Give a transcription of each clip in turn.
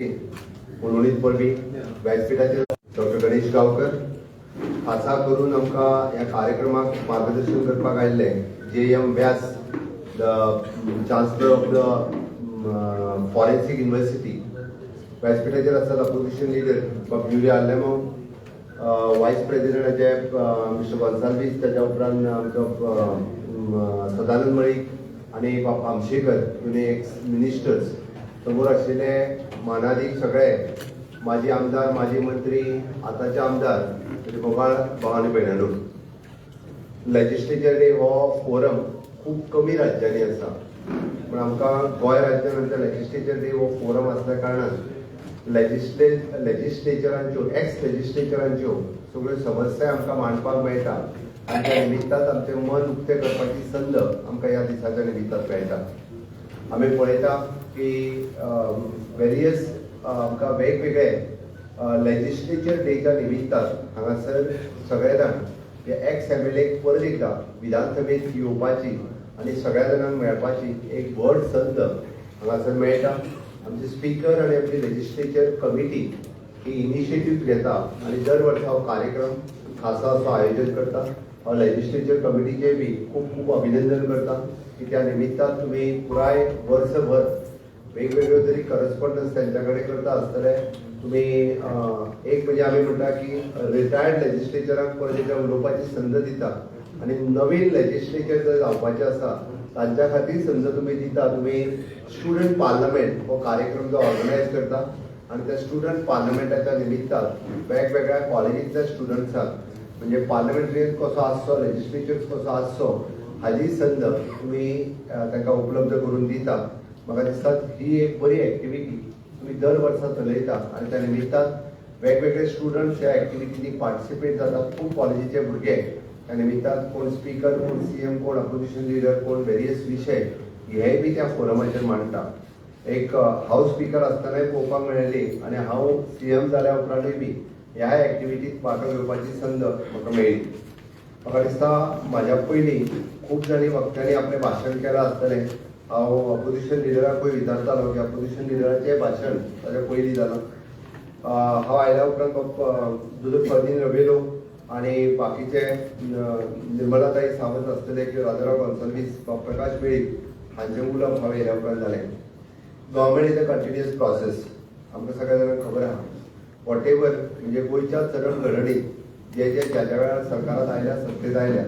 उर्वरित परबी व्यासपीठाचे डॉक्टर गणेश गावकर खासा करून आमकां ह्या कार्यक्रमाक मार्गदर्शन करपाक आयिल्ले JM Vyas the chancellor of the forensic university व्यासपीठाचेर आसात अपोजिशन लिडर डॉक्टर युरिया आल्लेमो वायस प्रेसिडेंटाचे मिस्टर गोन्साल्वीस ताच्या उपरांत आमचो सदानंद मळीक आनी बापा आमशेकर दोनी एक्स मिनिस्टर्स समोर आशिल्ले मानादीक सगळे माजी आमदार माजी मंत्री आतांचे आमदार गोपाळ भावानी भयणानो लेजिस्लेचर डे हो फोरम खूब कमी राज्यांनी आसा पण आमकां गोंय राज्यान आमच्या लेजिस्लेचर डे हो फोरम आसल्या कारणान लेजिस्लेचरांच्यो एक्स लेजिस्लेचरांच्यो सगळ्यो समस्या आमकां मांडपाक मेळटा आनी त्या निमित्तान आमचें मन उक्तें करपाची संद आमकां ह्या दिसाच्या निमित्तान मेळटा आमी पळयता की वेरियस आमकां वेगवेगळे लेजिस्लेचर डेच्या निमित्तान हांगासर सगळे जाण हे एक्स MLAक परत एकदा विधानसभेत येवपाची आनी सगळ्या जाणांक मेळपाची एक व्हड संद हांगासर मेळटा आमचे स्पीकर आनी आमची लेजिस्लेचर कमिटी ही इनिशिएटीव घेता आनी दर वर्सा हो कार्यक्रम खासा असो आयोजन करता हांव लेजिस्लेचर कमिटीचे बी खूब खूब अभिनंदन करता की त्या निमित्तान तुमी पुराय वर्सभर वेगवेगळ्यो तरी करस्पॉन्डन्स त्यांच्या कडेन करता आसतले तुमी एक म्हणजे आमी म्हणटा की रिटायर्ड लेजिस्लेचरांक परत एकदा उलोवपाची संद दिता आनी नवीन लेजिस्लेचर जर जावपाचें आसा तांच्या खातीर संद तुमी दिता तुमी स्टुडंट पार्लमेंट हो कार्यक्रम जो ऑर्गनायज करता आनी त्या स्टुडंट पार्लमेंटाच्या निमित्तान वेगवेगळ्या कॉलेजींतल्या स्टुडंट्सांक म्हणजे पार्लमेंटरीयन कसो आसचो लेजिस्लेचर कसो आसचो हाची संद तुमी तांकां उपलब्ध करून दिता म्हाका दिसता ही एक बरी एक्टिविटी तुमी दर वर्सा चलयता आनी त्या निमित्तान वेगवेगळे स्टुडंट्स ह्या एक्टिविटीनी पार्टिसिपेट जातात खूब कॉलेजीचे भुरगे त्या निमित्तान कोण स्पीकर कोण CM कोण अपोजिशन लिडर कोण वेरियस विशय हेय बी त्या फोरमाचेर मांडटा एक हाऊस स्पीकर आसतनाय पळोवपाक मेळ्ळी आनी हांव CM जाल्या उपरांतूय बी ह्या एक्टिविटीत वांटो घेवपाची संद म्हाका मेळ्ळी म्हाका दिसता म्हाज्या पयलीं खूब जाणी वक्त्यांनी आपलें भाशण केलां आसतलें हांव अपोजिशन लिडराकूय विचारतालो की अपोजिशन लिडराचें भाशण ताच्या पयलीं जालां हांव आयल्या उपरांत दोतोर फर्दीन रबेलो आनी बाकीचे निर्मलाताई सावंत आसतले की राजाराव गोन्साल्वीस प्रकाश मेळीक हांचे उलोवप हांवें येल्या उपरांत जालें government is a continuous process आमकां सगळ्या जाणांक खबर आहा वॉट एवर म्हणजे गोंयच्या चरण घडणीत जे ज्या वेळार सरकारात आयल्या सत्तेत आयल्या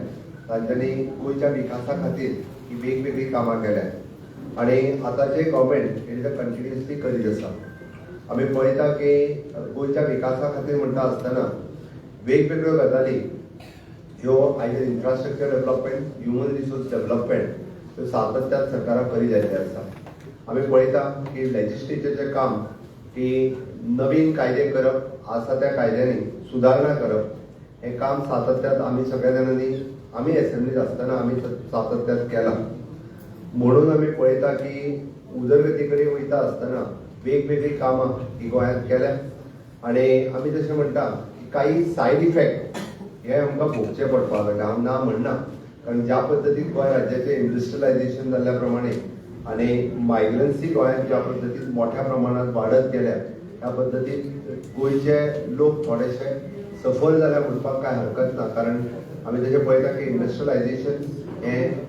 तांच्यांनी गोंयच्या विकासा खातीर ही वेगवेगळी कामां केल्यात आनी आतांचे government it is a continuously करीत आसा आमी पळयता की गोंयच्या विकासा खातीर म्हणटा आसतना वेगवेगळ्यो गजाली ह्यो आयज infrastructure development human resource development ह्यो सातत्यान सरकाराक करीत आयिल्ले आसा आमी पळयता की लेजिस्लेचरचें काम की नवीन कायदे करप आसा त्या कायद्यांनी सुदारणा करप हें काम सातत्यान आमी सगळ्या जाणांनी आमी एसेंब्लीत आसतना आमी सातत्यान केलां म्हणून आमी पळयता की उदरगती कडेन वयता आसतना वेगवेगळी कामां ही गोंयांत केल्यात आनी आमी जशें म्हणटा की काही सायड इफेक्ट हे आमकां भोगचे पडपाक लागले हांव ना म्हणना कारण ज्या पद्दतीन गोंय राज्याचें इंडस्ट्रियलायझेशन जाल्ल्या प्रमाणे आनी मायग्रन्सी गोंयांत ज्या पद्दतीन मोठ्या प्रमाणात वाडत गेल्या त्या पद्दतीन गोंयचे लोक थोडेशे सफर जाल्या म्हणपाक कांय हरकत ना कारण आमी तशें पळयता की इंडस्ट्रियलायझेशन हें